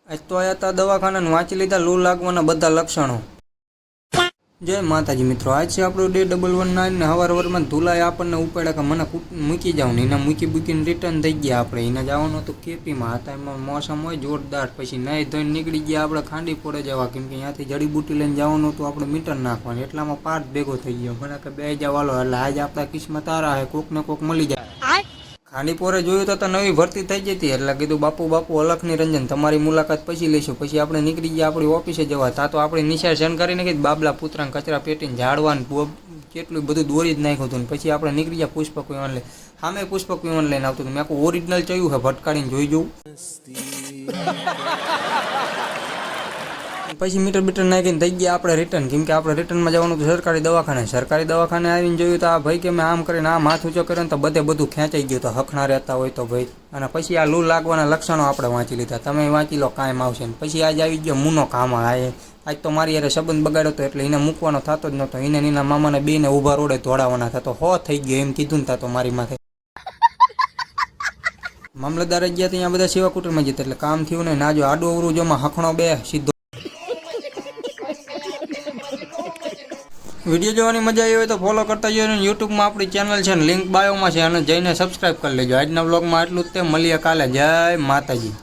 આજ તો આયા તા દવાખાના વાંચી લીધા લૂ લાગવાના બધા લક્ષણો। જય માતાજી મિત્રો, આજ છે આપણું ડે 119 ને હવારમાં ધુલાએ આપણને ઉપાડ્યા કે મને મૂકી જાવ ને એના મૂકીને રિટર્ન થઈ ગયા। આપણે એને જવાનું હતું કેપીમાં હતા, એમાં મોસમ હોય જોરદાર, પછી નહીં ધોઈને નીકળી ગયા આપણે ખાંડીપોરે જવા, કેમ કે ત્યાંથી જડીબુટી લઈને જવાનું હતું આપણે મીટર નાખવાનું, એટલામાં પાર્ટ ભેગો થઈ ગયો। મને કે બે જવાલો એટલે આજે આપણા કિસ્મત આરા હે, કોક ને કોક મળી જાય। ખાંડીપોરે જોયું તો નવી ભરતી થઈ જતી, એટલે કીધું બાપુ અલખ નિરંજન તમારી મુલાકાત પછી લઈશું। પછી આપણે નીકળી ગયા આપણી ઓફિસે જવા, તા તો આપણે નિશાળ કરીને કીધું બાબલા પુત્રાને કચરા પેટીને ઝાડવાનું કેટલું બધું દોરી જ નાખ્યું હતું। પછી આપણે નીકળી ગયા પુષ્પક વિમાન લઈ, સામે પુષ્પક વિમાન લઈને આવતું મેં આખું ઓરિજિનલ ચયું છે ભટકાડીને જોઈ જોઉં। પછી મીટર બીટર નાખીને થઈ ગયા આપણે રિટર્ન, કેમ કે આપણે રિટર્નમાં જવાનું હતું સરકારી દવાખાને આવીને જોયું તો આ ભાઈ કે મેં આમ કરીને આમ હાથ ઊંચો કર્યો ને તો બધું ખેંચાઈ ગયું, તો હખણા રહેતા હોય તો ભાઈ। અને પછી આ લૂ લાગવાના લક્ષણો આપણે વાંચી લીધા, તમે વાંચી લો કાયમ આવશે ને। પછી આજે આવી ગયો મુનો કામા, આજ તો મારી યારે સંબંધ બગાડ્યો હતો એટલે એને મૂકવાનો થતો જ નહોતો, એને એના મામાને બેને ઊભા રોડે દોડાવવાના થતો, હો થઈ ગયો એમ કીધું ને થતો મારી માથે। મામલતદાર ગયા ત્યાં બધા સેવા કુટુંબમાં જતા એટલે કામ થયું ને ના જો આડું અવરું જોમાં હખણો બે સીધો। વિડીયો જોવાની મજા આવી હોય તો ફોલો કરતા જજો, અને યુટ્યુબમાં આપણી ચેનલ છે ને લિંક બાયોમાં છે, અને જઈને સબસ્ક્રાઈબ કરી લેજો। આજના વ્લોગમાં એટલું જ તે, મળીએ કાલે। જય માતાજી।